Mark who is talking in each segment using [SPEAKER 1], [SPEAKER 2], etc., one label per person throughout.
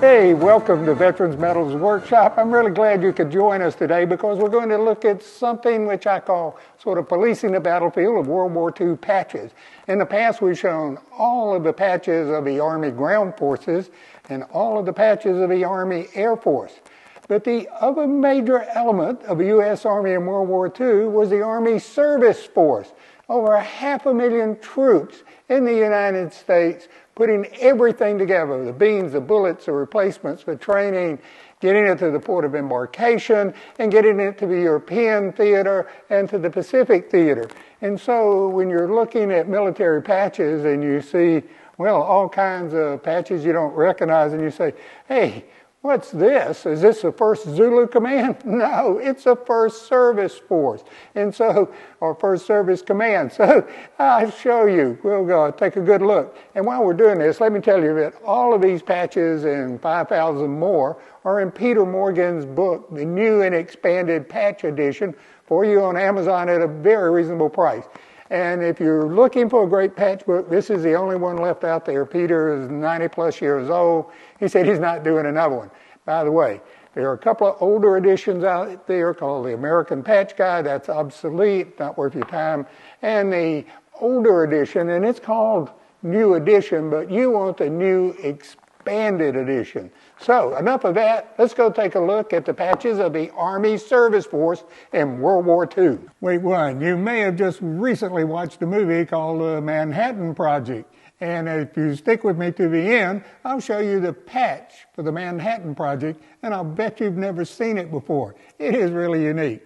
[SPEAKER 1] Hey, welcome to Veterans Medals Workshop. I'm really glad you could join us today because we're going to look at something which I call sort of policing the battlefield of World War II patches. In the past, we've shown all of the patches of the Army Ground Forces and all of the patches of the Army Air Force. But the other major element of the U.S. Army in World War II was the Army Service Force. Over 500,000 troops in the United States putting everything together, the beans, the bullets, the replacements, the training, getting it to the port of embarkation, and getting it to the European theater and to the Pacific theater. And so when you're looking at military patches and you see, well, all kinds of patches you don't recognize, and you say, hey, what's this? Is this the 1st Zulu Command? No, it's the 1st Service Force. And so, or 1st Service Command. So I'll show you. We'll go take a good look. And while we're doing this, let me tell you that all of these patches and 5,000 more are in Peter Morgan's book, the new and expanded patch edition, for you on Amazon at a very reasonable price. And if you're looking for a great patch book, this is the only one left out there. Peter is 90 plus years old. He said he's not doing another one. By the way, there are a couple of older editions out there called the American Patch Guide. That's obsolete, not worth your time. And the older edition, and it's called New Edition, but you want the new expanded edition. So enough of that. Let's go take a look at the patches of the Army Service Force in World War II. Wait one, you may have just recently watched a movie called The Manhattan Project. And if you stick with me to the end, I'll show you the patch for the Manhattan Project, and I'll bet you've never seen it before. It is really unique.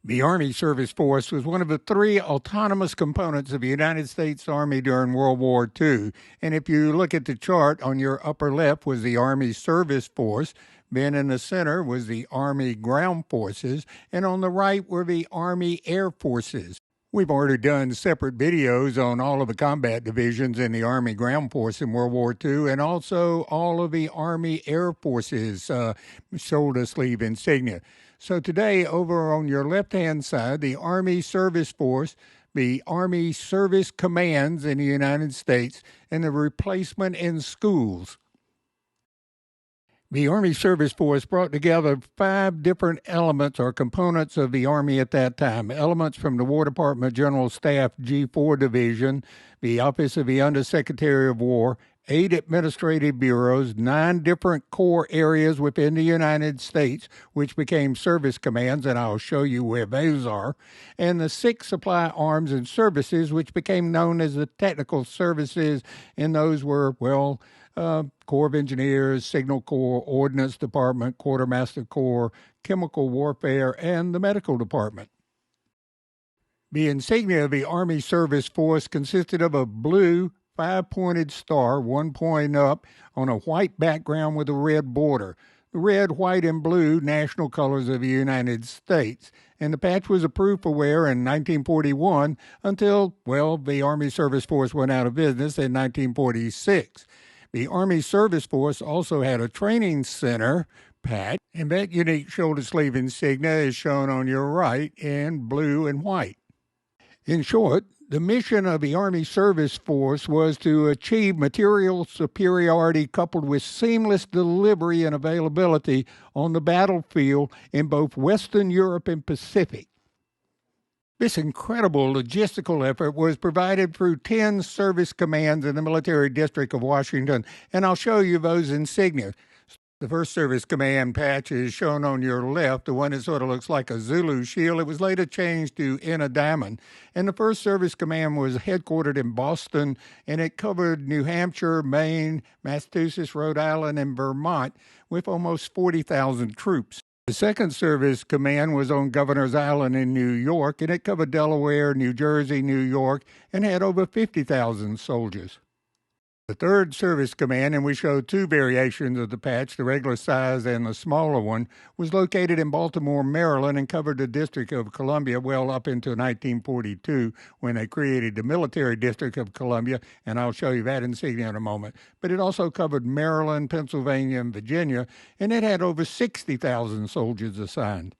[SPEAKER 1] The Army Service Force was one of the 3 autonomous components of the United States Army during World War II. And if you look at the chart, on your upper left was the Army Service Force, then in the center was the Army Ground Forces, and on the right were the Army Air Forces. We've already done separate videos on all of the combat divisions in the Army Ground Force in World War II, and also all of the Army Air Forces shoulder sleeve insignia. So today, over on your left-hand side, the Army Service Force, the Army Service Commands in the United States, and the replacement in schools. The Army Service Force brought together 5 different elements or components of the Army at that time. Elements from the War Department General Staff G4 Division, the Office of the Undersecretary of War, 8 administrative bureaus, 9 different corps areas within the United States, which became service commands, and I'll show you where those are, and the 6 supply arms and services, which became known as the technical services, and those were, well, Corps of Engineers, Signal Corps, Ordnance Department, Quartermaster Corps, Chemical Warfare, and the Medical Department. The insignia of the Army Service Force consisted of a blue 5-pointed star, 1 point up, on a white background with a red border. The red, white, and blue national colors of the United States. And the patch was approved for wear in 1941 until, well, the Army Service Force went out of business in 1946. The Army Service Force also had a training center patch, and that unique shoulder sleeve insignia is shown on your right in blue and white. In short, the mission of the Army Service Force was to achieve material superiority coupled with seamless delivery and availability on the battlefield in both Western Europe and Pacific. This incredible logistical effort was provided through 10 service commands in the Military District of Washington, and I'll show you those insignia. The 1st Service Command patch is shown on your left, the one that sort of looks like a Zulu shield. It was later changed to in a diamond. And the 1st Service Command was headquartered in Boston, and it covered New Hampshire, Maine, Massachusetts, Rhode Island, and Vermont with almost 40,000 troops. The 2nd Service Command was on Governor's Island in New York, and it covered Delaware, New Jersey, New York, and had over 50,000 soldiers. The 3rd Service Command, and we showed 2 variations of the patch, the regular size and the smaller one, was located in Baltimore, Maryland, and covered the District of Columbia well up into 1942 when they created the Military District of Columbia, and I'll show you that insignia in a moment. But it also covered Maryland, Pennsylvania, and Virginia, and it had over 60,000 soldiers assigned.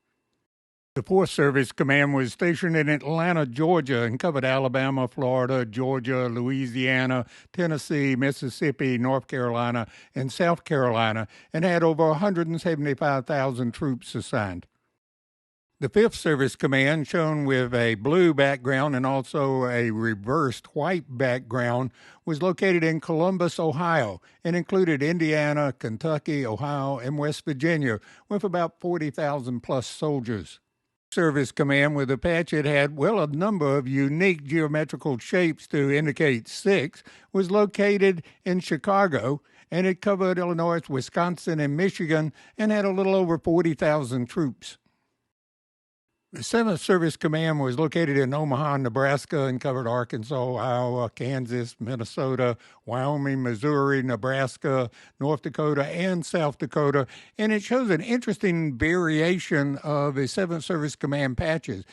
[SPEAKER 1] The 4th Service Command was stationed in Atlanta, Georgia, and covered Alabama, Florida, Georgia, Louisiana, Tennessee, Mississippi, North Carolina, and South Carolina, and had over 175,000 troops assigned. The 5th Service Command, shown with a blue background and also a reversed white background, was located in Columbus, Ohio, and included Indiana, Kentucky, Ohio, and West Virginia, with about 40,000 plus soldiers. Service Command with a patch it had, well, a number of unique geometrical shapes to indicate 6, was located in Chicago, and it covered Illinois, Wisconsin, and Michigan, and had a little over 40,000 troops. The 7th Service Command was located in Omaha, Nebraska, and covered Arkansas, Iowa, Kansas, Minnesota, Wyoming, Missouri, Nebraska, North Dakota, and South Dakota. And it shows an interesting variation of the 7th Service Command patches.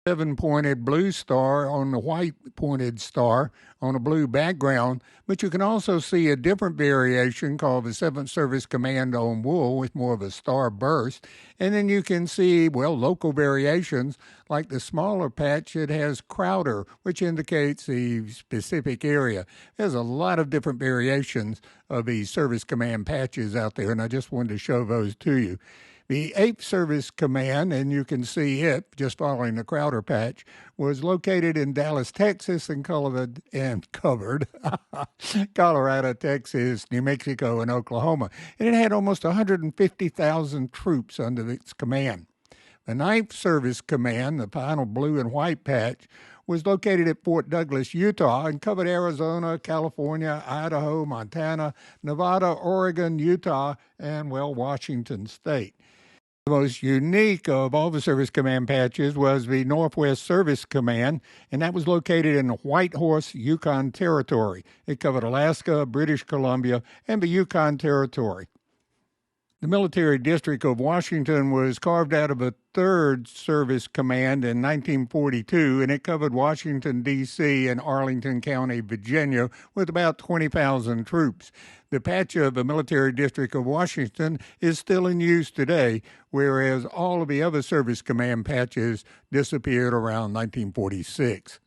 [SPEAKER 1] 7-pointed blue star on the white pointed star on a blue background, but you can also see a different variation called the 7th Service Command on wool with more of a star burst. And then you can see, well, local variations like the smaller patch, it has Crowder, which indicates the specific area. There's a lot of different variations of these Service Command patches out there, and I just wanted to show those to you. The 8th Service Command, and you can see it just following the Crowder patch, was located in Dallas, Texas, and covered Colorado, Texas, New Mexico, and Oklahoma. And it had almost 150,000 troops under its command. The 9th Service Command, the final blue and white patch, was located at Fort Douglas, Utah, and covered Arizona, California, Idaho, Montana, Nevada, Oregon, Utah, and, well, Washington State. The most unique of all the Service Command patches was the Northwest Service Command, and that was located in the Whitehorse, Yukon Territory. It covered Alaska, British Columbia, and the Yukon Territory. The Military District of Washington was carved out of a 3rd Service Command in 1942, and it covered Washington, D.C. and Arlington County, Virginia, with about 20,000 troops. The patch of the Military District of Washington is still in use today, whereas all of the other Service Command patches disappeared around 1946.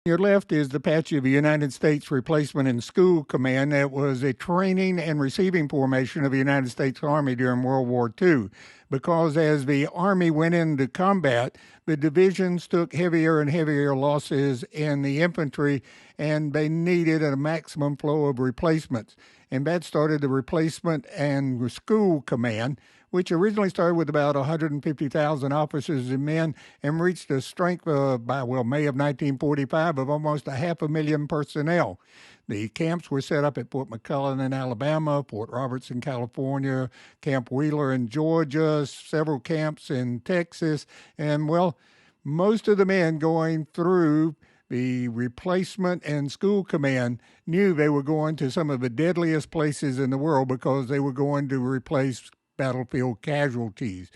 [SPEAKER 1] Your left is the patch of the United States Replacement and School Command that was a training and receiving formation of the United States Army during World War II, because as the Army went into combat, the divisions took heavier and heavier losses in the infantry, and they needed a maximum flow of replacements. And that started the Replacement and School Command, which originally started with about 150,000 officers and men and reached a strength by May of 1945 of almost 500,000 personnel. The camps were set up at Fort McClellan in Alabama, Fort Robertson, California, Camp Wheeler in Georgia, several camps in Texas, and, well, most of the men going through the Replacement and School Command knew they were going to some of the deadliest places in the world because they were going to replace battlefield casualties.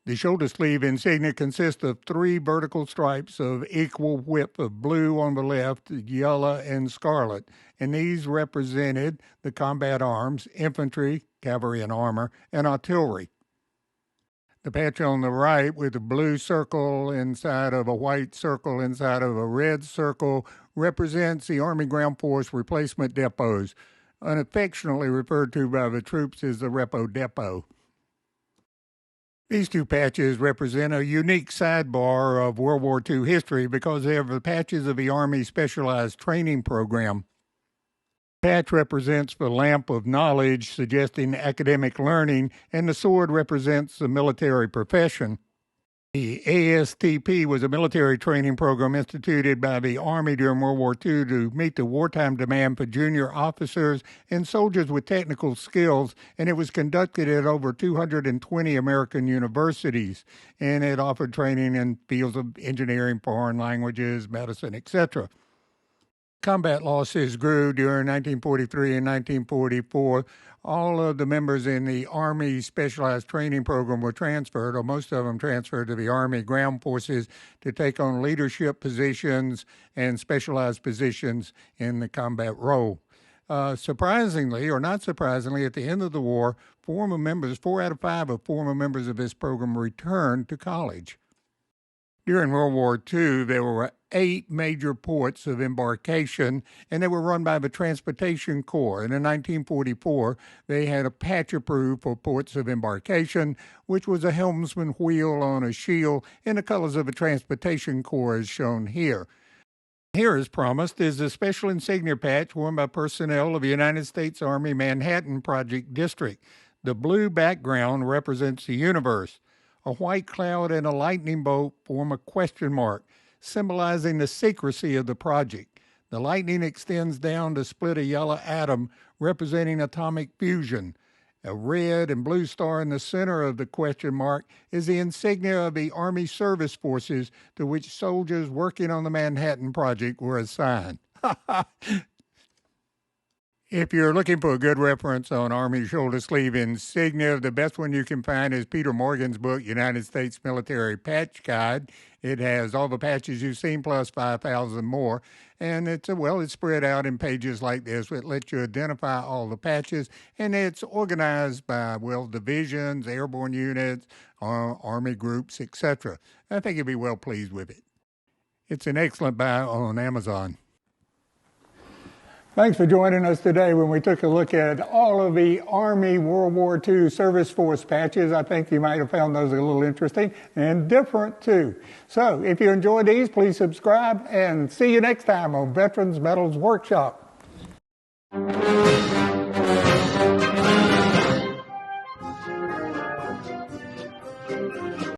[SPEAKER 1] The shoulder sleeve insignia consists of 3 vertical stripes of equal width of blue on the left, yellow, and scarlet, and these represented the combat arms, infantry, cavalry and armor, and artillery. The patch on the right with a blue circle inside of a white circle inside of a red circle represents the Army Ground Force replacement depots, unaffectionately referred to by the troops as the Repo Depot. These 2 patches represent a unique sidebar of World War II history because they are the patches of the Army Specialized Training Program. The patch represents the lamp of knowledge, suggesting academic learning, and the sword represents the military profession. The ASTP was a military training program instituted by the Army during World War II to meet the wartime demand for junior officers and soldiers with technical skills, and it was conducted at over 220 American universities, and it offered training in fields of engineering, foreign languages, medicine, etc. Combat losses grew during 1943 and 1944. All of the members in the Army Specialized Training Program were transferred, or most of them transferred to the Army Ground Forces to take on leadership positions and specialized positions in the combat role. Surprisingly, or not surprisingly, at the end of the war, 4 out of 5 of former members of this program returned to college. During World War II, there were 8 major ports of embarkation, and they were run by the Transportation Corps. And in 1944, they had a patch approved for ports of embarkation, which was a helmsman wheel on a shield in the colors of the Transportation Corps, as shown here. Here, as promised, is a special insignia patch worn by personnel of the United States Army Manhattan Project District. The blue background represents the universe. A white cloud and a lightning bolt form a question mark, symbolizing the secrecy of the project. The lightning extends down to split a yellow atom, representing atomic fusion. A red and blue star in the center of the question mark is the insignia of the Army Service Forces to which soldiers working on the Manhattan Project were assigned. If you're looking for a good reference on Army shoulder sleeve insignia, the best one you can find is Peter Morgan's book, United States Military Patch Guide. It has all the patches you've seen plus 5,000 more. And it's spread out in pages like this. It lets you identify all the patches, and it's organized by, divisions, airborne units, Army groups, etc. I think you'll be well pleased with it. It's an excellent buy on Amazon. Thanks for joining us today when we took a look at all of the Army World War II Service Force patches. I think you might have found those a little interesting and different too. So if you enjoyed these, please subscribe and see you next time on Veterans Medals Workshop.